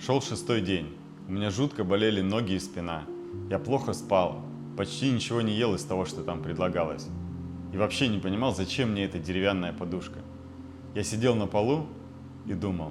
Шел 6-й день. У меня жутко болели ноги и спина. Я плохо спал, почти ничего не ел из того, что там предлагалось. И вообще не понимал, зачем мне эта деревянная подушка. Я сидел на полу и думал,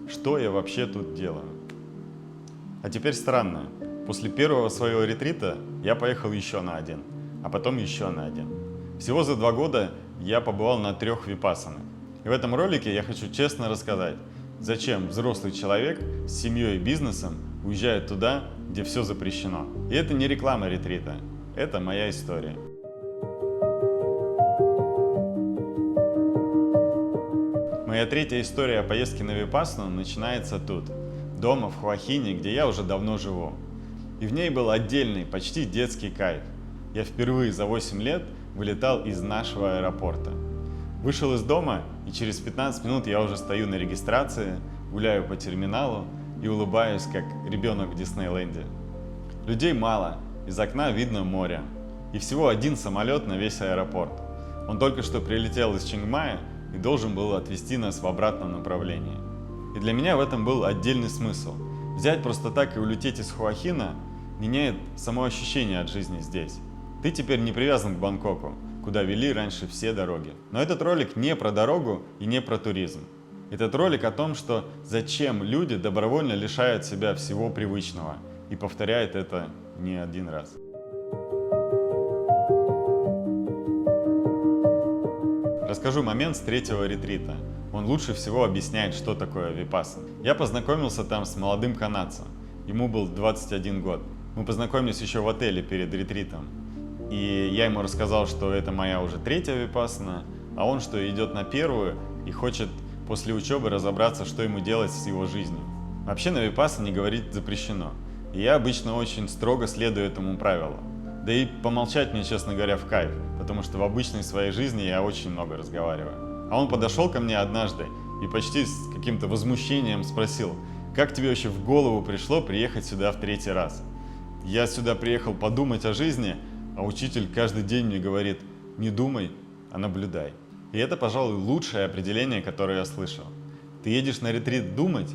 что я вообще тут делаю. А теперь странно. После первого своего ретрита я поехал еще на один, а потом еще на один. Всего за 2 года я побывал на 3 випассанах. И в этом ролике я хочу честно рассказать, зачем взрослый человек с семьей и бизнесом уезжает туда, где все запрещено. И это не реклама ретрита, это моя история. Моя 3-я история о поездке на випассану начинается тут, дома в Хуахине, где я уже давно живу. И в ней был отдельный, почти детский кайф. Я впервые за 8 лет вылетал из нашего аэропорта. Вышел из дома, и через 15 минут я уже стою на регистрации, гуляю по терминалу и улыбаюсь, как ребенок в Диснейленде. Людей мало, из окна видно море. И всего 1 самолет на весь аэропорт. Он только что прилетел из Чингмая и должен был отвезти нас в обратном направлении. И для меня в этом был отдельный смысл. Взять просто так и улететь из Хуахина меняет само ощущение от жизни здесь. Ты теперь не привязан к Бангкоку, куда вели раньше все дороги. Но этот ролик не про дорогу и не про туризм. Этот ролик о том, что зачем люди добровольно лишают себя всего привычного и повторяют это не 1 раз. Расскажу момент с 3-го ретрита. Он лучше всего объясняет, что такое випассана. Я познакомился там с молодым канадцем. Ему был 21 год. Мы познакомились еще в отеле перед ретритом. И я ему рассказал, что это моя уже 3-я випассана, а он, что идет на 1-ю и хочет после учебы разобраться, что ему делать с его жизнью. Вообще на випассане говорить запрещено. И я обычно очень строго следую этому правилу. Да и помолчать мне, честно говоря, в кайф, потому что в обычной своей жизни я очень много разговариваю. А он подошел ко мне однажды и почти с каким-то возмущением спросил, как тебе вообще в голову пришло приехать сюда в 3-й раз? Я сюда приехал подумать о жизни, а учитель каждый день мне говорит, не думай, а наблюдай. И это, пожалуй, лучшее определение, которое я слышал. Ты едешь на ретрит думать,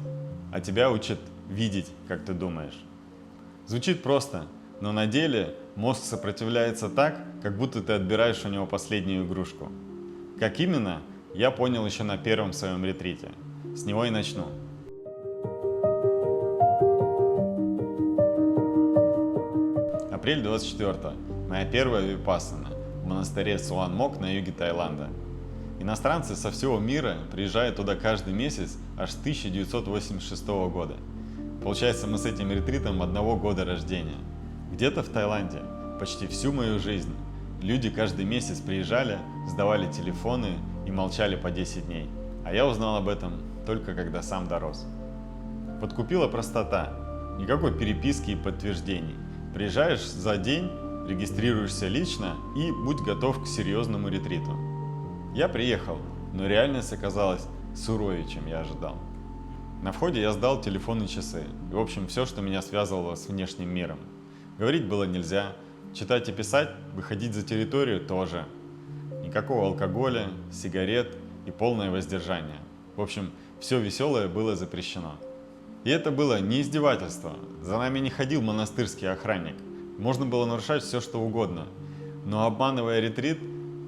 а тебя учат видеть, как ты думаешь. Звучит просто, но на деле мозг сопротивляется так, как будто ты отбираешь у него последнюю игрушку. Как именно, я понял еще на 1-м своем ретрите. С него и начну. Апрель 24-го. Моя 1-я випассана в монастыре Суан-Мок на юге Таиланда. Иностранцы со всего мира приезжают туда каждый месяц аж с 1986 года. Получается, мы с этим ретритом 1 года рождения. Где-то в Таиланде почти всю мою жизнь люди каждый месяц приезжали, сдавали телефоны и молчали по 10 дней. А я узнал об этом только когда сам дорос. Подкупила простота, никакой переписки и подтверждений. Приезжаешь за день, регистрируешься лично и будь готов к серьезному ретриту. Я приехал, но реальность оказалась суровее, чем я ожидал. На входе я сдал телефон и часы, и в общем все, что меня связывало с внешним миром. Говорить было нельзя, читать и писать, выходить за территорию тоже. Никакого алкоголя, сигарет и полное воздержание. В общем, все веселое было запрещено. И это было не издевательство, за нами не ходил монастырский охранник. Можно было нарушать все, что угодно. Но обманывая ретрит,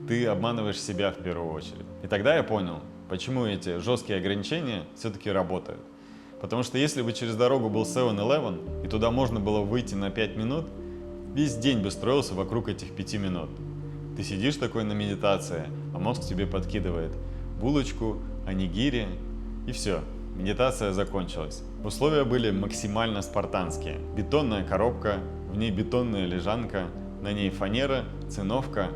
ты обманываешь себя в первую очередь. И тогда я понял, почему эти жесткие ограничения все-таки работают. Потому что если бы через дорогу был 7-Eleven, и туда можно было выйти на 5 минут, весь день бы строился вокруг этих 5 минут. Ты сидишь такой на медитации, а мозг тебе подкидывает булочку, онигири, и все, медитация закончилась. Условия были максимально спартанские. Бетонная коробка, в ней бетонная лежанка, на ней фанера, циновка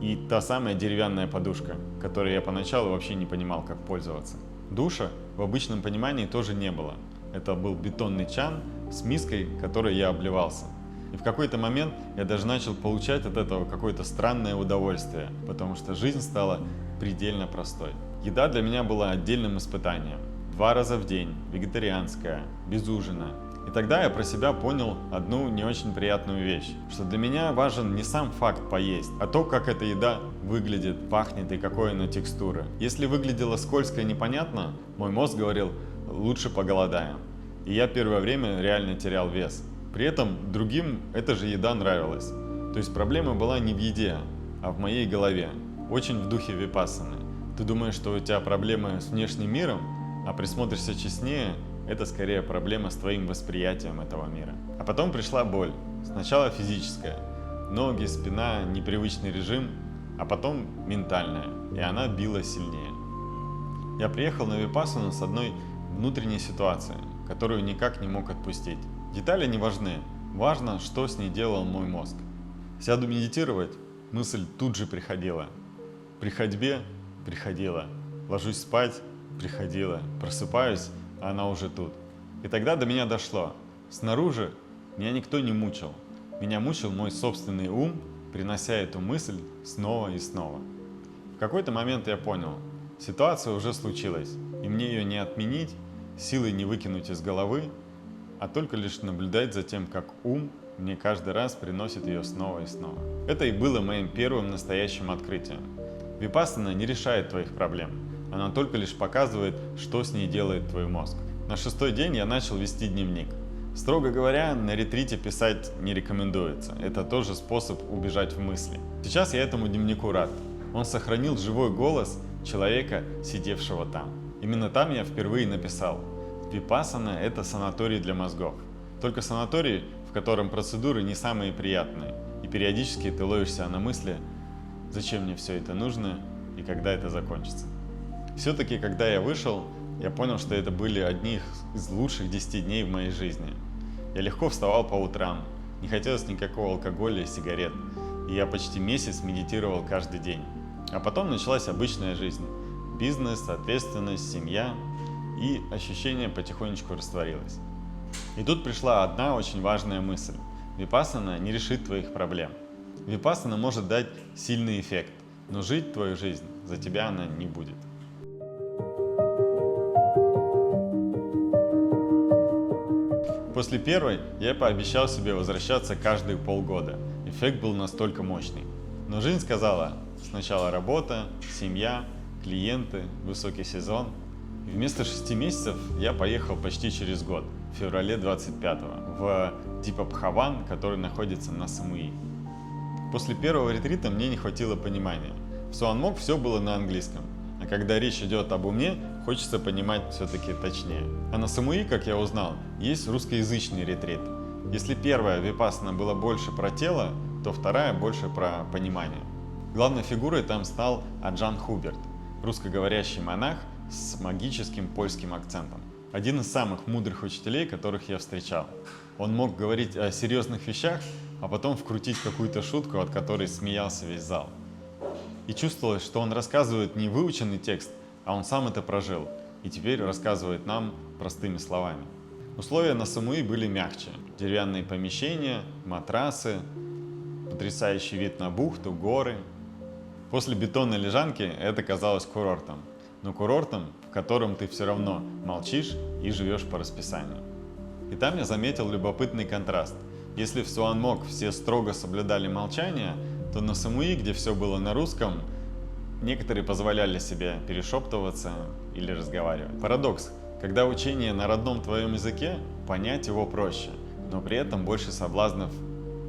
и та самая деревянная подушка, которой я поначалу вообще не понимал, как пользоваться. Душа в обычном понимании тоже не было. Это был бетонный чан с миской, которой я обливался. И в какой-то момент я даже начал получать от этого какое-то странное удовольствие, потому что жизнь стала предельно простой. Еда для меня была отдельным испытанием. 2 раза в день, вегетарианская, без ужина. И тогда я про себя понял одну не очень приятную вещь, что для меня важен не сам факт поесть, а то, как эта еда выглядит, пахнет и какой она текстуры. Если выглядело скользко и непонятно, мой мозг говорил, лучше поголодаем. и я первое время реально терял вес. При этом другим эта же еда нравилась. То есть проблема была не в еде, а в моей голове. Очень в духе випассаны. Ты думаешь, что у тебя проблемы с внешним миром, а присмотришься честнее, это скорее проблема с твоим восприятием этого мира. А потом пришла боль. Сначала физическая. Ноги, спина, непривычный режим, а потом ментальная. И она била сильнее. Я приехал на випассану с одной внутренней ситуацией, которую никак не мог отпустить. Детали не важны. Важно, что с ней делал мой мозг. Сяду медитировать, мысль тут же приходила. При ходьбе приходила. Ложусь спать, приходила. Просыпаюсь, а она уже тут. И тогда до меня дошло. Снаружи меня никто не мучил. Меня мучил мой собственный ум, принося эту мысль снова и снова. В какой-то момент я понял, ситуация уже случилась, и мне ее не отменить, силой не выкинуть из головы, а только лишь наблюдать за тем, как ум мне каждый раз приносит ее снова и снова. Это и было моим первым настоящим открытием. Випассана не решает твоих проблем, она только лишь показывает, что с ней делает твой мозг. На 6-й день я начал вести дневник. Строго говоря, на ретрите писать не рекомендуется, это тоже способ убежать в мысли. Сейчас я этому дневнику рад. Он сохранил живой голос человека, сидевшего там. Именно там я впервые написал: випассана – это санаторий для мозгов. Только санаторий, в котором процедуры не самые приятные, и периодически ты ловишься на мысли, зачем мне все это нужно и когда это закончится. Все-таки, когда я вышел, я понял, что это были одни из лучших 10 дней в моей жизни. Я легко вставал по утрам, не хотелось никакого алкоголя и сигарет, и я почти месяц медитировал каждый день. А потом началась обычная жизнь. Бизнес, ответственность, семья, и ощущение потихонечку растворилось. И тут пришла одна очень важная мысль. Випассана не решит твоих проблем. Випассана может дать сильный эффект, но жить твою жизнь за тебя она не будет. После первой я пообещал себе возвращаться каждые полгода. Эффект был настолько мощный. Но жизнь сказала: сначала работа, семья, клиенты, высокий сезон. И вместо 6 месяцев я поехал почти через год, в феврале 25-го, в Дипабхаван, который находится на Самуи. После первого ретрита мне не хватило понимания. В Суанмок все было на английском, а когда речь идет об уме, хочется понимать все-таки точнее. А на Самуи, как я узнал, есть русскоязычный ретрит. Если первая випассана была больше про тело, то вторая больше про понимание. Главной фигурой там стал Аджан Хуберт, русскоговорящий монах с магическим польским акцентом. Один из самых мудрых учителей, которых я встречал. Он мог говорить о серьезных вещах, а потом вкрутить какую-то шутку, от которой смеялся весь зал. И чувствовалось, что он рассказывает не выученный текст, а он сам это прожил, и теперь рассказывает нам простыми словами. Условия на Самуи были мягче. Деревянные помещения, матрасы, потрясающий вид на бухту, горы. После бетонной лежанки это казалось курортом. Но курортом, в котором ты все равно молчишь и живешь по расписанию. И там я заметил любопытный контраст. Если в Суанмок все строго соблюдали молчание, то на Самуи, где все было на русском, некоторые позволяли себе перешептываться или разговаривать. Парадокс. Когда учение на родном твоем языке, понять его проще, но при этом больше соблазнов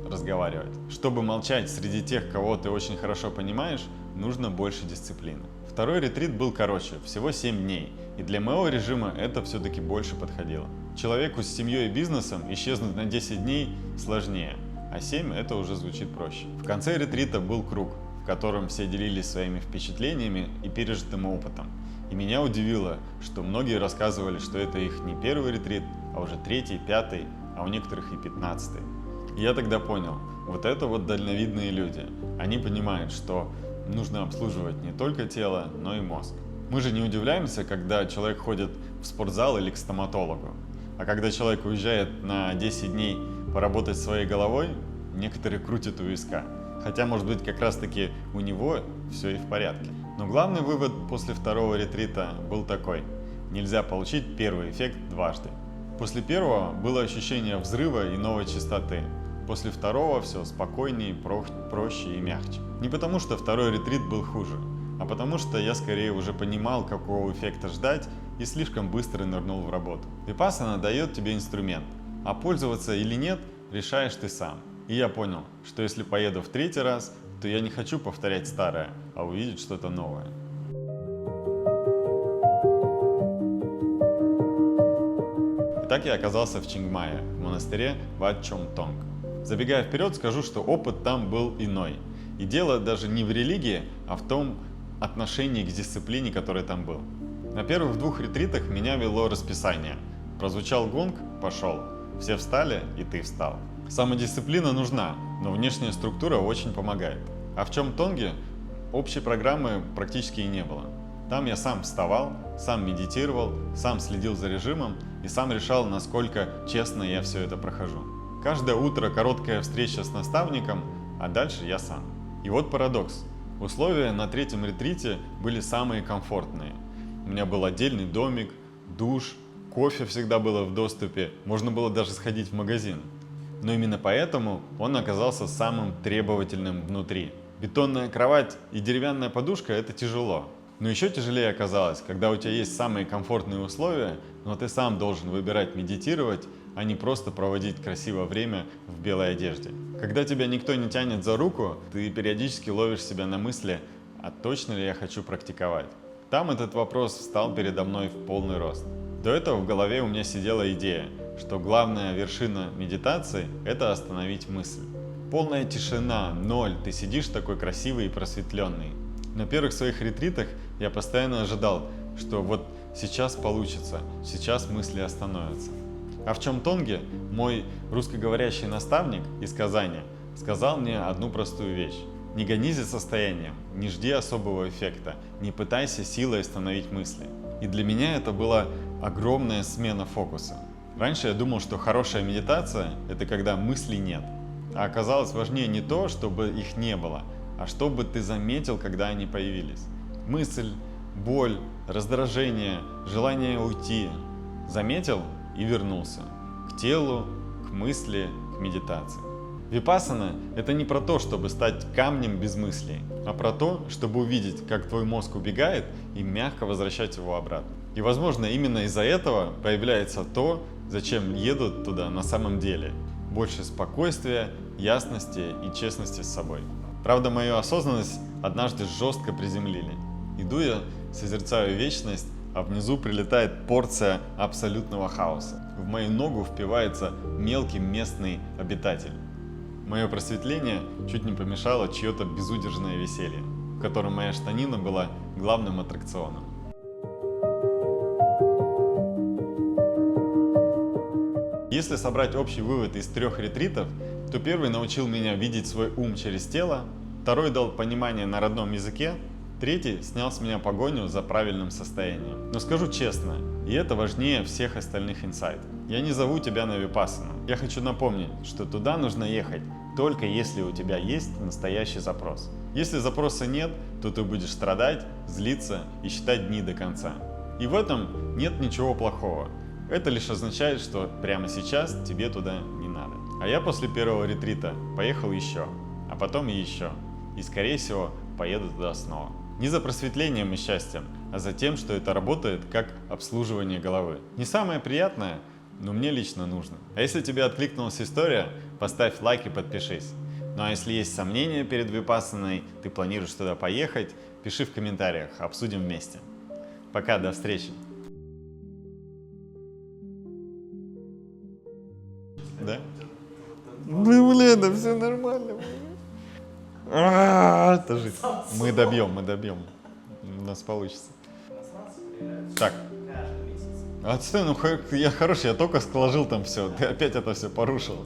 разговаривать. Чтобы молчать среди тех, кого ты очень хорошо понимаешь, нужно больше дисциплины. Второй ретрит был короче, всего 7 дней, и для моего режима это все-таки больше подходило. Человеку с семьей и бизнесом исчезнуть на 10 дней сложнее, а 7 это уже звучит проще. В конце ретрита был круг, в котором все делились своими впечатлениями и пережитым опытом. И меня удивило, что многие рассказывали, что это их не первый ретрит, а уже 3-й, 5-й, а у некоторых и 15-й. И я тогда понял, вот это вот дальновидные люди. Они понимают, что нужно обслуживать не только тело, но и мозг. Мы же не удивляемся, когда человек ходит в спортзал или к стоматологу. А когда человек уезжает на 10 дней поработать своей головой, некоторые крутят у виска. Хотя, может быть, как раз-таки у него все и в порядке. Но главный вывод после второго ретрита был такой: нельзя получить первый эффект дважды. После первого было ощущение взрыва и новой частоты. После второго все спокойнее, проще и мягче. Не потому, что второй ретрит был хуже, а потому что я скорее уже понимал, какого эффекта ждать, и слишком быстро нырнул в работу. Випассана дает тебе инструмент, а пользоваться или нет, решаешь ты сам. И я понял, что если поеду в 3-й раз, то я не хочу повторять старое, а увидеть что-то новое. Итак, я оказался в Чингмае, в монастыре Wat Chom Tong. Забегая вперед, скажу, что опыт там был иной. И дело даже не в религии, а в том отношении к дисциплине, который там был. На первых 2 ретритах меня вело расписание. Прозвучал гонг – пошел. Все встали, и ты встал. Самодисциплина нужна, но внешняя структура очень помогает. А в Чом Тонге общей программы практически и не было. Там я сам вставал, сам медитировал, сам следил за режимом и сам решал, насколько честно я все это прохожу. Каждое утро короткая встреча с наставником, а дальше я сам. И вот парадокс. Условия на 3-м ретрите были самые комфортные. У меня был отдельный домик, душ, кофе всегда было в доступе, можно было даже сходить в магазин. Но именно поэтому он оказался самым требовательным внутри. Бетонная кровать и деревянная подушка – это тяжело. Но еще тяжелее оказалось, когда у тебя есть самые комфортные условия, но ты сам должен выбирать медитировать, а не просто проводить красивое время в белой одежде. Когда тебя никто не тянет за руку, ты периодически ловишь себя на мысли, а точно ли я хочу практиковать? Там этот вопрос встал передо мной в полный рост. До этого в голове у меня сидела идея, что главная вершина медитации – это остановить мысль. Полная тишина, ноль, ты сидишь такой красивый и просветленный. На первых своих ретритах я постоянно ожидал, что вот сейчас получится, сейчас мысли остановятся. А в Чом Тонге мой русскоговорящий наставник из Казани сказал мне одну простую вещь. Не гонись за состоянием, не жди особого эффекта, не пытайся силой остановить мысли. И для меня это была огромная смена фокуса. Раньше я думал, что хорошая медитация – это когда мыслей нет. А оказалось важнее не то, чтобы их не было, а чтобы ты заметил, когда они появились. Мысль, боль, раздражение, желание уйти. Заметил и вернулся. К телу, к мысли, к медитации. Випассана – это не про то, чтобы стать камнем без мыслей, а про то, чтобы увидеть, как твой мозг убегает, и мягко возвращать его обратно. И, возможно, именно из-за этого появляется то, зачем едут туда на самом деле. Больше спокойствия, ясности и честности с собой. Правда, мою осознанность однажды жестко приземлили. Иду я, созерцаю вечность, а внизу прилетает порция абсолютного хаоса. В мою ногу впивается мелкий местный обитатель. Мое просветление чуть не помешало чье-то безудержное веселье, в котором моя штанина была главным аттракционом. Если собрать общий вывод из 3 ретритов, то первый научил меня видеть свой ум через тело, второй дал понимание на родном языке, третий снял с меня погоню за правильным состоянием. Но скажу честно, и это важнее всех остальных инсайтов. Я не зову тебя на випассану. Я хочу напомнить, что туда нужно ехать только если у тебя есть настоящий запрос. Если запроса нет, то ты будешь страдать, злиться и считать дни до конца. И в этом нет ничего плохого. Это лишь означает, что прямо сейчас тебе туда не надо. А я после первого ретрита поехал еще, а потом и еще. И скорее всего поеду туда снова. Не за просветлением и счастьем, а за тем, что это работает как обслуживание головы. Не самое приятное, но мне лично нужно. А если тебе откликнулась история, поставь лайк и подпишись. Ну а если есть сомнения перед випассаной, ты планируешь туда поехать, пиши в комментариях, обсудим вместе. Пока, до встречи. Да? Блин, да все нормально. Это жить. Мы добьем. У нас получится. Так. Отстой, ну я хороший, я только сложил там все. Ты опять это все порушил.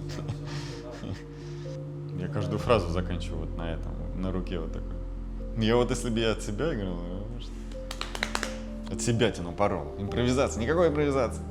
Я каждую фразу заканчиваю вот на этом, на руке вот такой. Я вот если бы я от себя играл, от себя тяну порол. Импровизация, никакой импровизации.